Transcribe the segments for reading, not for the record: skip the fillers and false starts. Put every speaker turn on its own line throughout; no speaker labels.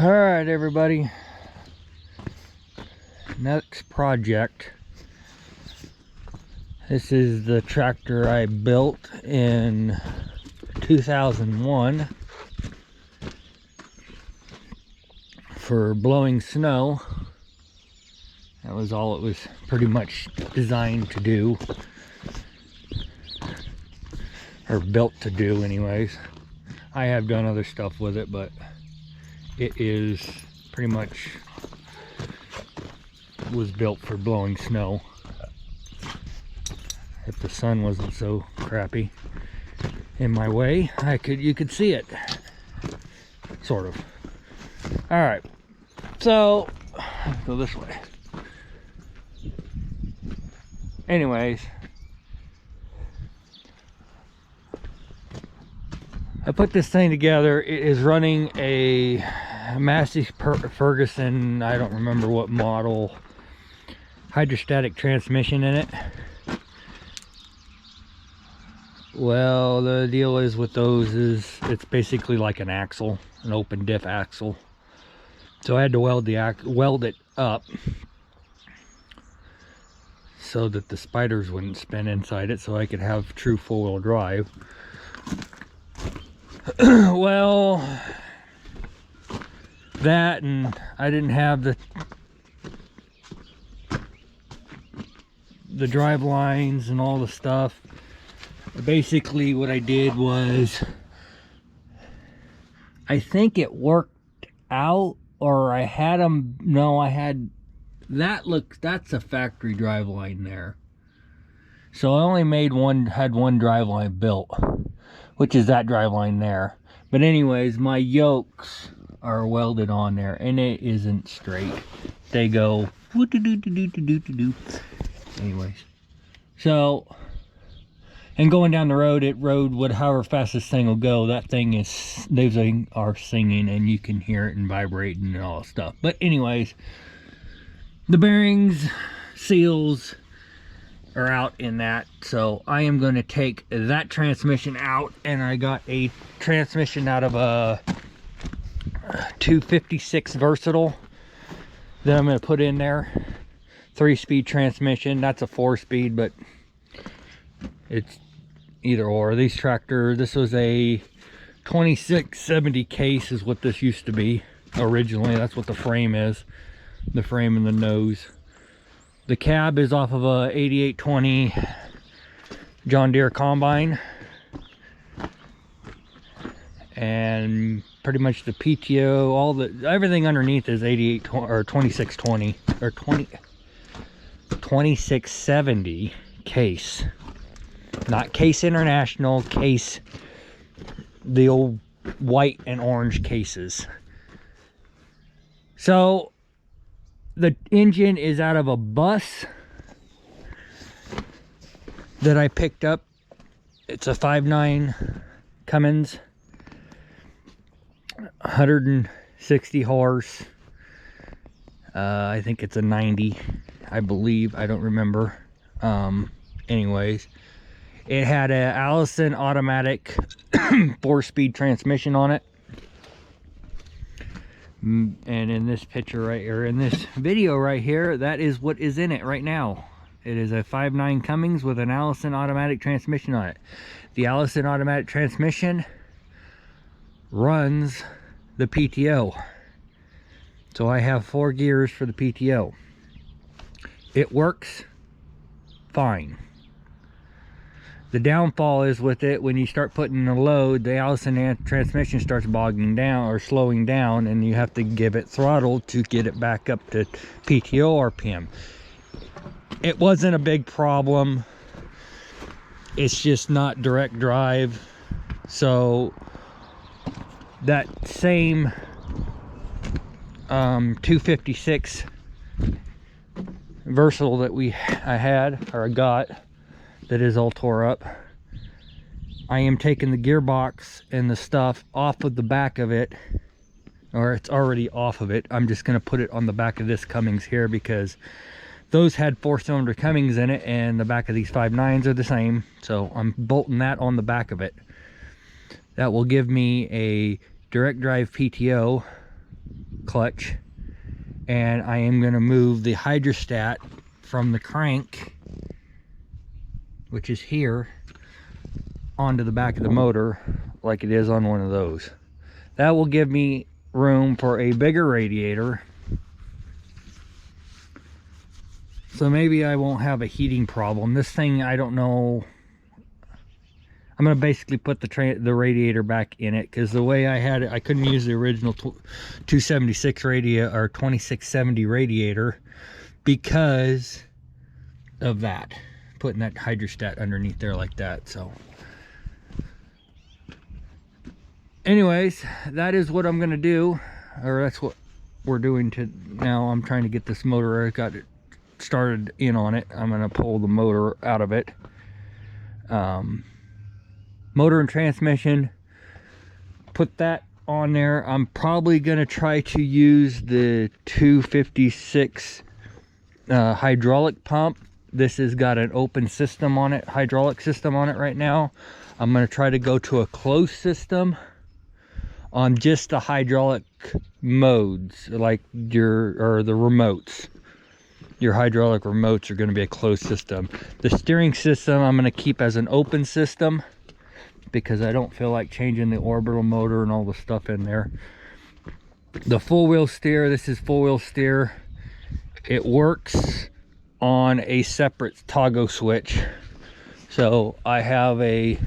All right, everybody. Next project. This is the tractor I built in 2001 for blowing snow. That was all it was pretty much designed to do, or built to do anyways. I have done other stuff with it, but it is pretty much was built for blowing snow. If the sun wasn't so crappy in my way, you could see it, sort of. All right, so go this way. Anyways, I put this thing together. It is running a Massey Ferguson, I don't remember what model, hydrostatic transmission in it. Well, the deal is with those is it's basically like an axle, an open diff axle. So I had to weld it up so that the spiders wouldn't spin inside it, so I could have true four-wheel drive. Well, that, and I didn't have the drive lines and all the stuff. Basically what I did was, I think it worked out, or I had them, no, I had that. Look, that's a factory drive line there. So I only had one drive line built, which is that drive line there. But anyways, my yokes are welded on there, and it isn't straight. They go anyways. So, and going down the road, it rode however fast this thing will go. That thing is, they are singing, and you can hear it and vibrating and all that stuff. But anyways, the bearings, seals are out in that, so I am going to take that transmission out, and I got a transmission out of a 256 Versatile that I'm going to put in there. 3-speed transmission. That's a 4-speed, but it's either or. This was a 2670 case is what this used to be originally. That's what the frame is, the frame and the nose. The cab is off of a 8820 John Deere combine, and pretty much the PTO, everything underneath is 8820 or 2620 or 2670 case. Not Case International, Case, the old white and orange cases. So the engine is out of a bus that I picked up. It's a 5.9 Cummins, 160 horse. I think it's a 90, I believe. I don't remember. Anyways, it had a Allison automatic 4-speed transmission on it. And in this picture right here, in this video right here, that is what is in it right now. It is a 5.9 Cummins with an Allison automatic transmission on it. The Allison automatic transmission runs the PTO. So I have 4 gears for the PTO. It works fine. The downfall is with it, when you start putting the load, the Allison transmission starts bogging down or slowing down, and you have to give it throttle to get it back up to PTO RPM. It wasn't a big problem. It's just not direct drive. So that same 256 Versatile that I got, that is all tore up, I am taking the gearbox and the stuff off of the back of it, or it's already off of it. I'm just going to put it on the back of this Cummins here, because those had 4-cylinder Cummins in it, and the back of these 5.9s are the same. So I'm bolting that on the back of it. That will give me a direct drive PTO clutch, and I am going to move the hydrostat from the crank, which is here, onto the back of the motor like it is on one of those. That will give me room for a bigger radiator, so maybe I won't have a heating problem. This thing, I don't know. I'm going to basically put the radiator back in it, because the way I had it, I couldn't use the original 276 radiator or 2670 radiator because of that, putting that hydrostat underneath there like that. So anyways, that is what I'm going to do, or that's what we're doing now. I'm trying to get this motor, I got it started in on it. I'm going to pull the motor out of it. Motor and transmission, put that on there. I'm probably going to try to use the 256 hydraulic pump. This has got an open system on it, hydraulic system on it right now. I'm going to try to go to a closed system on just the hydraulic modes, like the remotes. Your hydraulic remotes are going to be a closed system. The steering system I'm going to keep as an open system, because I don't feel like changing the orbital motor and all the stuff in there. The full wheel steer, this is full wheel steer. It works on a separate toggle switch. So I have the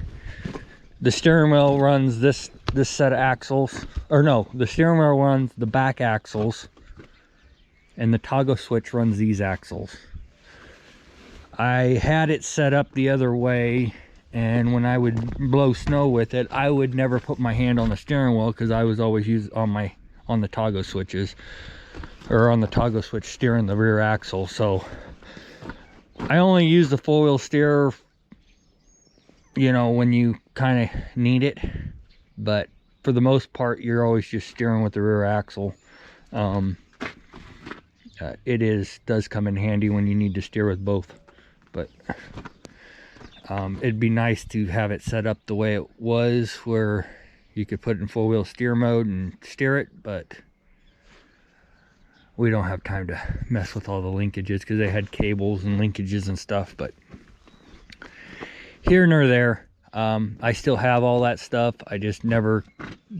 steering wheel runs this set of axles, or no, the steering wheel runs the back axles, and the toggle switch runs these axles. I had it set up the other way, and when I would blow snow with it, I would never put my hand on the steering wheel, because I was always on the toggle switches, or on the toggle switch steering the rear axle. So I only use the full wheel steer, you know, when you kind of need it, but for the most part you're always just steering with the rear axle. It does come in handy when you need to steer with both, but it'd be nice to have it set up the way it was, where you could put it in full wheel steer mode and steer it, but we don't have time to mess with all the linkages, because they had cables and linkages and stuff. But here nor there, I still have all that stuff. I just never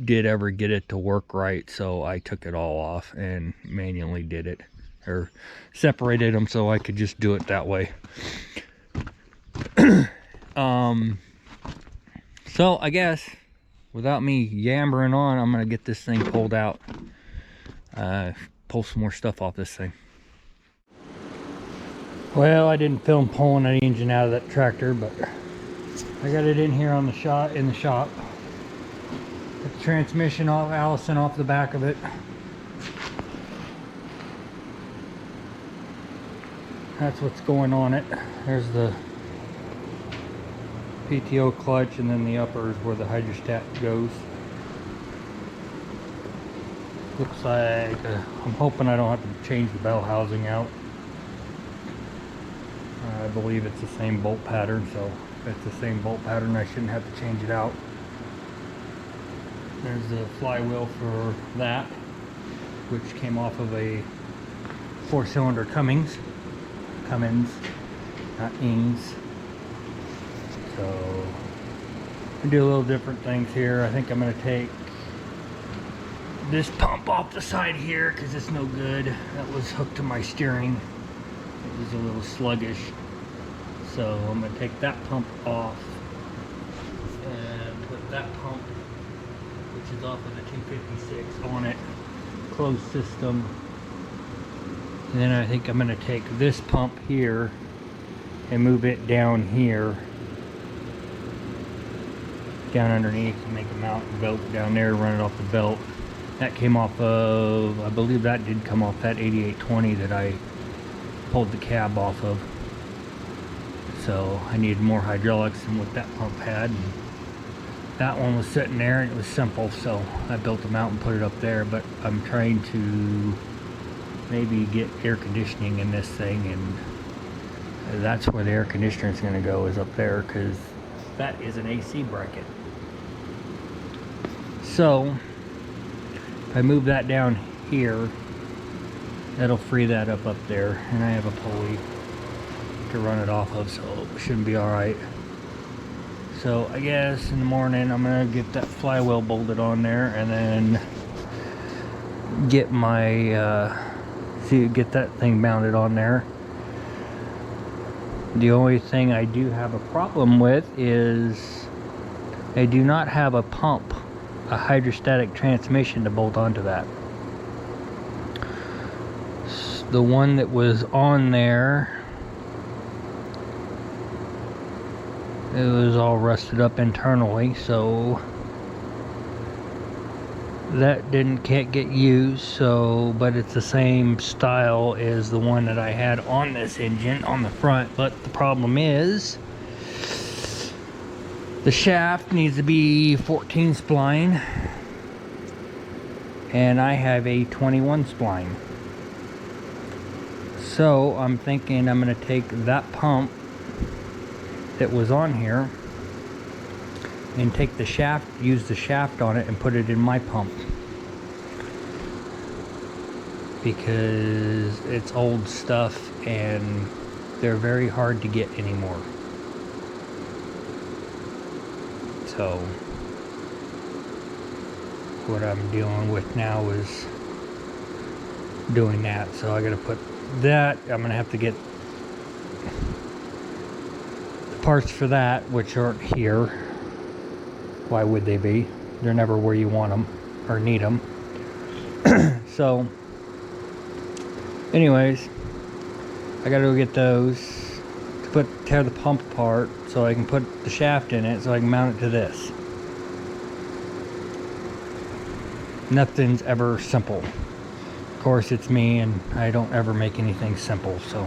did ever get it to work right, so I took it all off and manually did it, or separated them so I could just do it that way. So I guess without me yammering on, I'm gonna get this thing pulled out, pull some more stuff off this thing. Well, I didn't film pulling the engine out of that tractor, but I got it in here in the shop. Got the transmission off, Allison off the back of it. That's what's going on it. There's the PTO clutch, and then the upper is where the hydrostat goes. Looks like I'm hoping I don't have to change the bell housing out. I believe it's the same bolt pattern, so if it's the same bolt pattern, I shouldn't have to change it out. There's the flywheel for that, which came off of a 4-cylinder Cummins, not Ings. So I do a little different things here. I think I'm going to take this pump off the side here, because it's no good. That was hooked to my steering. It was a little sluggish. So I'm going to take that pump off and put that pump, which is off of the 256, on it. Closed system. And then I think I'm going to take this pump here and move it down here, down underneath, and make a mounting belt down there, run it off the belt. That came off of, I believe that did come off that 8820 that I pulled the cab off of. So I needed more hydraulics than what that pump had, and that one was sitting there and it was simple, so I built them out and put it up there. But I'm trying to maybe get air conditioning in this thing, and that's where the air conditioner is going to go, is up there, because that is an AC bracket. So if I move that down here. That'll free that up there, and I have a pulley to run it off of, so it shouldn't be alright. So I guess in the morning I'm gonna get that flywheel bolted on there, and then get my get that thing mounted on there. The only thing I do have a problem with is I do not have a pump, a hydrostatic transmission to bolt onto that. The one that was on there, it was all rusted up internally, so that can't get used. So, but it's the same style as the one that I had on this engine on the front. But the problem is the shaft needs to be 14 spline, and I have a 21 spline. So I'm thinking I'm going to take that pump that was on here and take the shaft, use the shaft on it, and put it in my pump, because it's old stuff and they're very hard to get anymore. So what I'm dealing with now is doing that. So I gotta put that, I'm gonna have to get the parts for that, which aren't here. Why would they be? They're never where you want them or need them. So anyways, I gotta go get those to tear the pump apart so I can put the shaft in it so I can mount it to this. Nothing's ever simple. Of course, it's me, and I don't ever make anything simple. So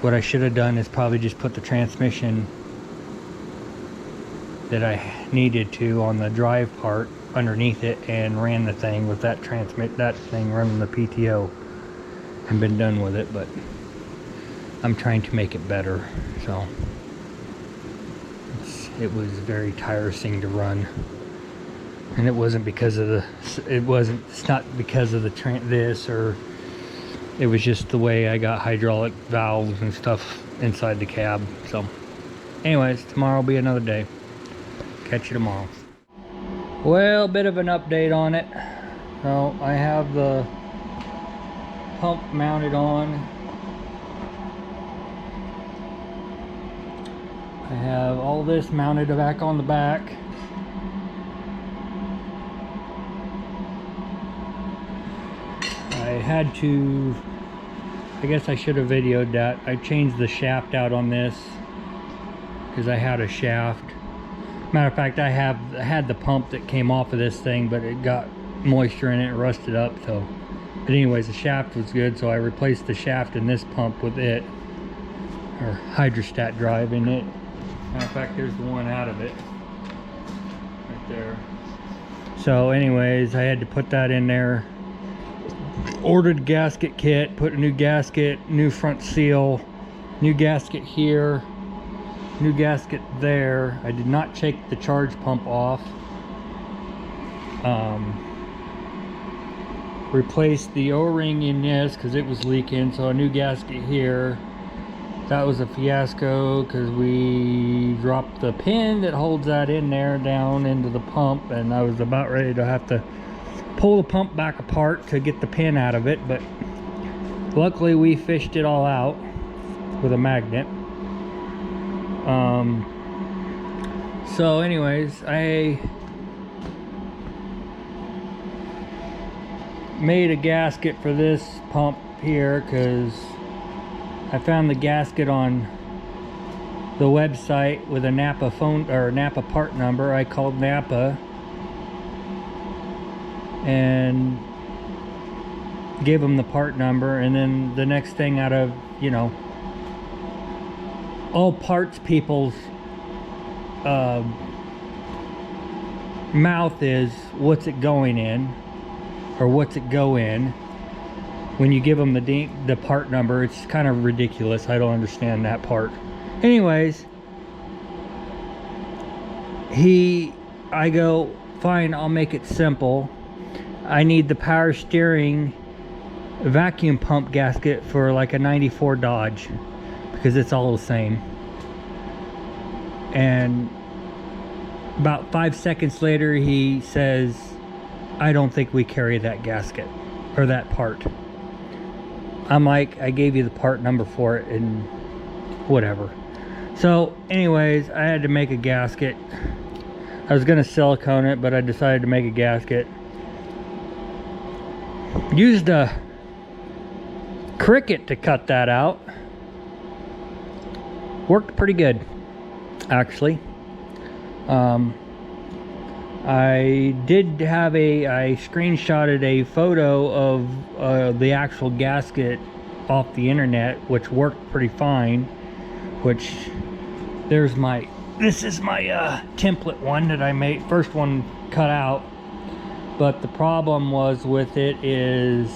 what I should have done is probably just put the transmission that I needed to on the drive part underneath it and ran the thing with that thing running the PTO, and been done with it. But I'm trying to make it better. So it was very tiresome to run, and it wasn't because of it's not because of this, or it was just the way I got hydraulic valves and stuff inside the cab. So anyways, tomorrow will be another day. Catch you tomorrow. Well, bit of an update on it. So I have the pump mounted on. I have all this mounted back on the back. I had to, I guess I should have videoed that. I changed the shaft out on this because I had a shaft. Matter of fact, I had the pump that came off of this thing, but it got moisture in it and rusted up. So, but anyways, the shaft was good, so I replaced the shaft in this pump with it, or hydrostat drive in it. Matter of fact, there's the one out of it right there. So anyways, I had to put that in there. Ordered gasket kit, put a new gasket, new front seal, new gasket here, new gasket there. I did not take the charge pump off. Replaced the O-ring in this because it was leaking, so a new gasket here. That was a fiasco because we dropped the pin that holds that in there down into the pump, and I was about ready to have to pull the pump back apart to get the pin out of it, but luckily we fished it all out with a magnet. So anyways, I made a gasket for this pump here because I found the gasket on the website with a Napa phone or Napa part number. I called Napa and gave them the part number, and then the next thing out of, you know, all parts people's mouth is, what's it going in, or what's it go in. When you give them the part number, it's kind of ridiculous. I don't understand that part. Anyways, I go, fine, I'll make it simple. I need the power steering vacuum pump gasket for like a 94 Dodge, because it's all the same. And about 5 seconds later he says, I don't think we carry that gasket or that part. I'm like, I gave you the part number for it and whatever. So anyways, I had to make a gasket. I was gonna silicone it, but I decided to make a gasket. Used a Cricut to cut that out. Worked pretty good, actually. I did have I screenshotted a photo of the actual gasket off the internet, which worked pretty fine. Which, there's this is my template one that I made, first one cut out. But the problem was with it is,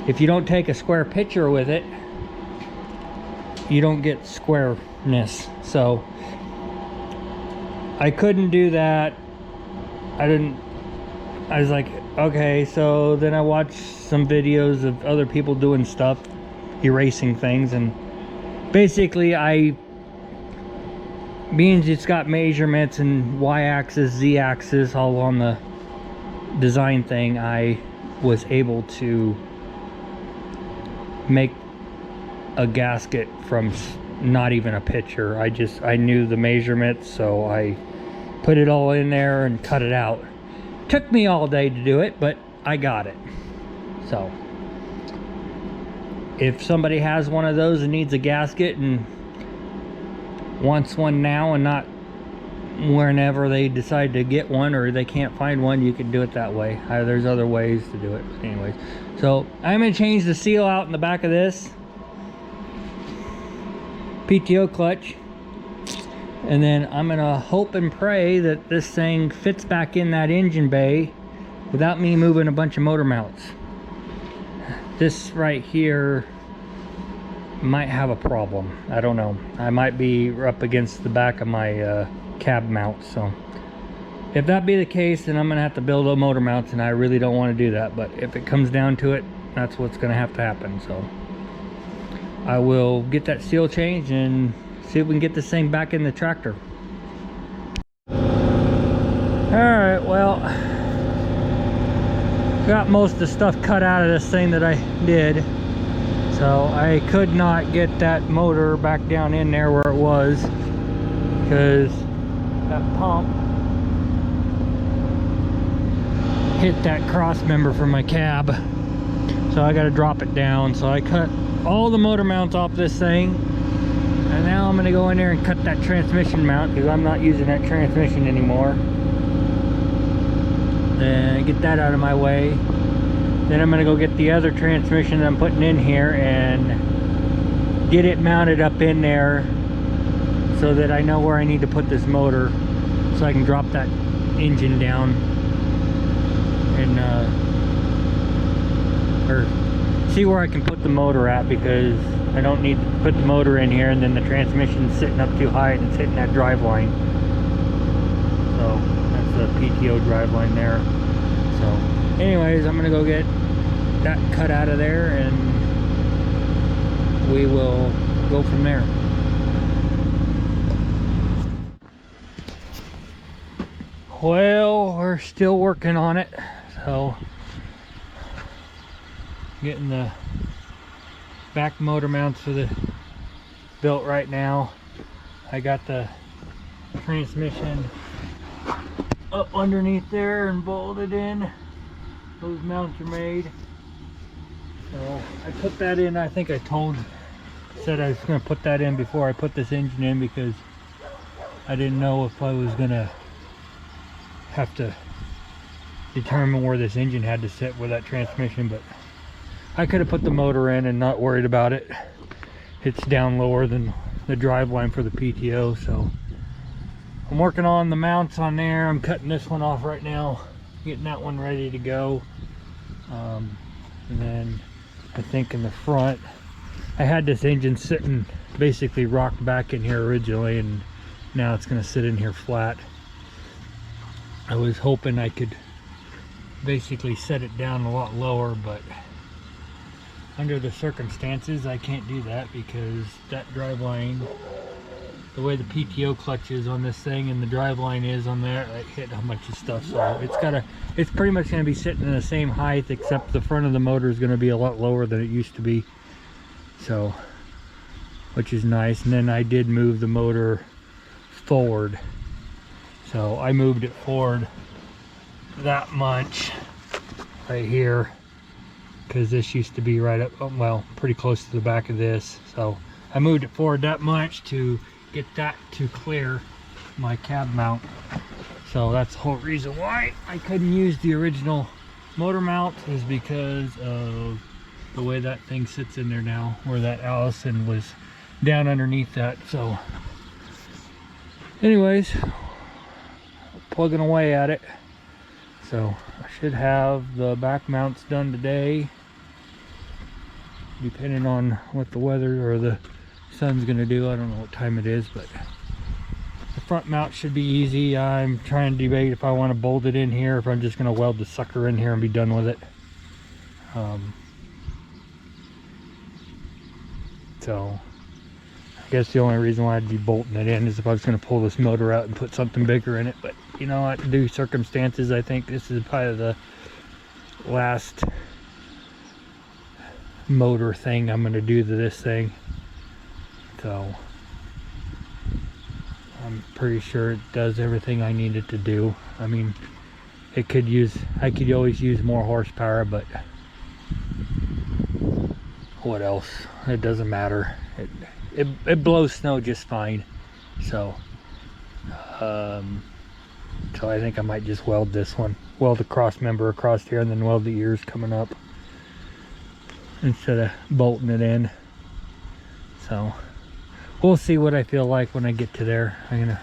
if you don't take a square picture with it, you don't get squareness. So I couldn't do that. I was like, okay. So then I watched some videos of other people doing stuff, erasing things, and basically being it's got measurements and y-axis, z-axis all on the design thing, I was able to make a gasket from not even a picture. I knew the measurements, so I put it all in there and cut it out. Took me all day to do it, but I got it. So if somebody has one of those and needs a gasket and wants one now and not whenever they decide to get one, or they can't find one, you can do it that way. There's other ways to do it. But anyways, so I'm going to change the seal out in the back of this PTO clutch, and then I'm going to hope and pray that this thing fits back in that engine bay without me moving a bunch of motor mounts. This right here might have a problem. I don't know. I might be up against the back of my cab mount. So if that be the case, then I'm gonna have to build a motor mounts, and I really don't want to do that. But if it comes down to it, that's what's gonna have to happen. So I will get that seal changed and see if we can get this thing back in the tractor. Alright, well, got most of the stuff cut out of this thing that I did. So I could not get that motor back down in there where it was, because that pump hit that cross member from my cab. So I got to drop it down. So I cut all the motor mounts off this thing, and now I'm going to go in there and cut that transmission mount, because I'm not using that transmission anymore. And get that out of my way. Then I'm going to go get the other transmission that I'm putting in here and get it mounted up in there so that I know where I need to put this motor, so I can drop that engine down and or see where I can put the motor at, because I don't need to put the motor in here and then the transmission's sitting up too high and it's hitting that drive line. So that's the PTO drive line there. So anyways, I'm gonna go get that cut out of there and we will go from there. Well, we're still working on it. So getting the back motor mounts for the built right now. I got the transmission up underneath there and bolted in. Those mounts are made. So I put that in. I think I said I was going to put that in before I put this engine in, because I didn't know if I was going to have to determine where this engine had to sit with that transmission. But I could have put the motor in and not worried about it. It's down lower than the drive line for the PTO. So I'm working on the mounts on there. I'm cutting this one off right now, getting that one ready to go. And then I think in the front, I had this engine sitting basically rocked back in here originally, and now it's going to sit in here flat. I was hoping I could basically set it down a lot lower, but under the circumstances I can't do that because that driveline, the way the PTO clutch is on this thing and the driveline is on there, it hit a bunch of stuff. So it's pretty much going to be sitting in the same height, except the front of the motor is going to be a lot lower than it used to be, so which is nice. And then I did move the motor forward, so I moved it forward that much right here, because this used to be right up, well, pretty close to the back of this. So I moved it forward that much to get that to clear my cab mount. So that's the whole reason why I couldn't use the original motor mount, is because of the way that thing sits in there now, where that Allison was down underneath that. So anyways, plugging away at it. So I should have the back mounts done today, depending on what the weather or the sun's gonna do. I don't know what time it is, but the front mount should be easy. I'm trying to debate if I want to bolt it in here, if I'm just gonna weld the sucker in here and be done with it. So I guess the only reason why I'd be bolting it in is if I was going to pull this motor out and put something bigger in it. But you know what, due circumstances, I think this is probably the last motor thing I'm going to do to this thing. So I'm pretty sure it does everything I need it to do. I mean, I could always use more horsepower, but what else? It doesn't matter. It blows snow just fine. So so I think I might just weld this one, weld the cross member across here, and then weld the ears coming up instead of bolting it in. So we'll see what I feel like when I get to there. I'm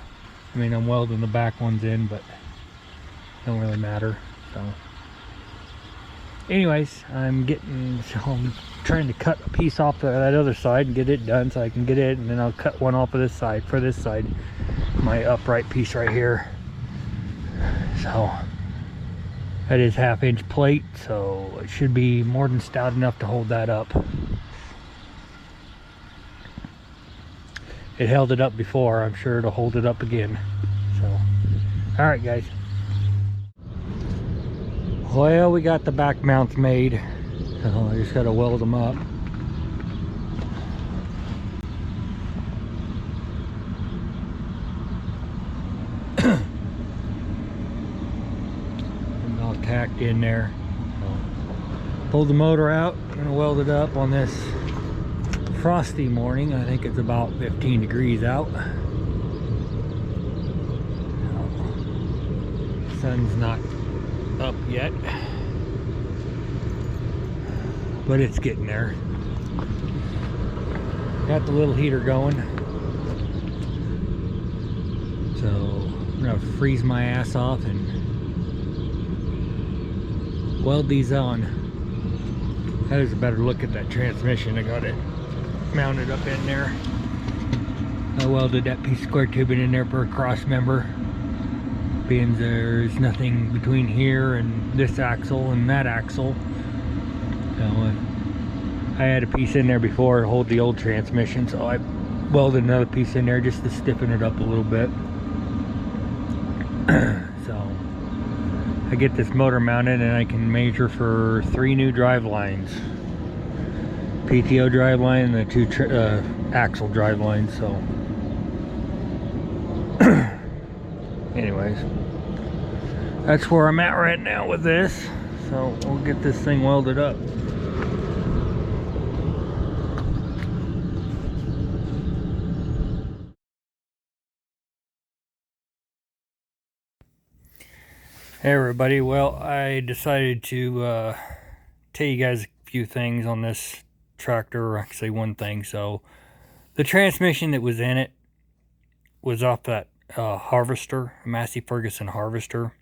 welding the back ones in, but it don't really matter. So anyways, I'm trying to cut a piece off that other side and get it done so I can get it, and then I'll cut one off of this side, for this side, my upright piece right here. So that is 1/2-inch plate, so it should be more than stout enough to hold that up. It held it up before, I'm sure it'll hold it up again. So all right guys, well, we got the back mounts made, so I just got to weld them up. And all tacked in there. So, pulled the motor out. I'm going to weld it up on this frosty morning. I think it's about 15 degrees out. So, sun's not up yet, but it's getting there. Got the little heater going, so I'm gonna freeze my ass off and weld these on. That is a better look at that transmission. I got it mounted up in there. I welded that piece of square tubing in there for a cross member, being there's nothing between here and this axle and that axle. So I had a piece in there before to hold the old transmission, so I welded another piece in there just to stiffen it up a little bit. So I get this motor mounted and I can measure for 3 new drive lines, PTO drive line and the 2 axle drive lines. So anyways, that's where I'm at right now with this. So we'll get this thing welded up. Hey everybody, well, I decided to tell you guys a few things on this tractor, or actually one thing. So the transmission that was in it was off that Harvester, Massey Ferguson Harvester,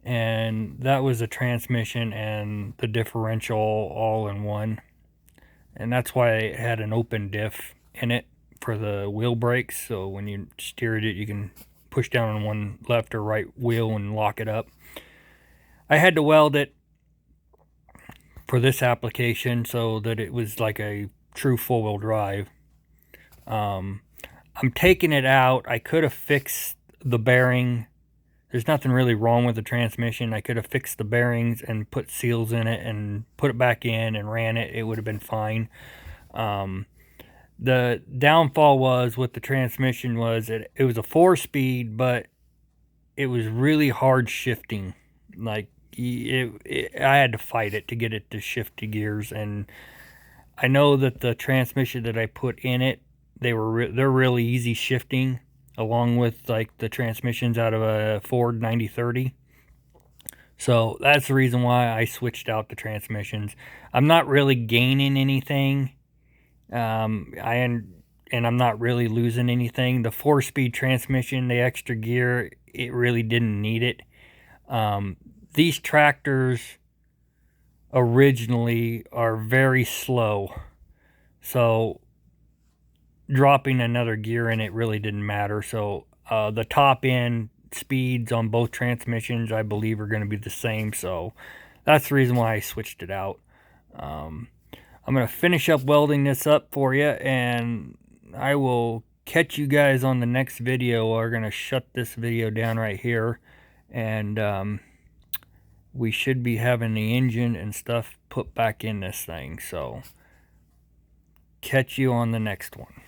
and that was a transmission and the differential all in one, and that's why it had an open diff in it for the wheel brakes. So when you steered it, you can push down on one left or right wheel and lock it up. I had to weld it for this application so that it was like a true four-wheel drive. I'm taking it out. I could have fixed the bearing. There's nothing really wrong with the transmission. I could have fixed the bearings and put seals in it and put it back in and ran it. It would have been fine. The downfall was with the transmission was it was a 4-speed, but it was really hard shifting. Like I had to fight it to get it to shift to gears, and I know that the transmission that I put in it, they're really easy shifting, along with like the transmissions out of a Ford 9030. So that's the reason why I switched out the transmissions. I'm not really gaining anything. And I'm not really losing anything. The 4-speed transmission, the extra gear, it really didn't need it. These tractors originally are very slow, so dropping another gear in it really didn't matter. So the top end speeds on both transmissions, I believe, are going to be the same. So that's the reason why I switched it out. I'm going to finish up welding this up for you, and I will catch you guys on the next video. We're going to shut this video down right here, and we should be having the engine and stuff put back in this thing. So catch you on the next one.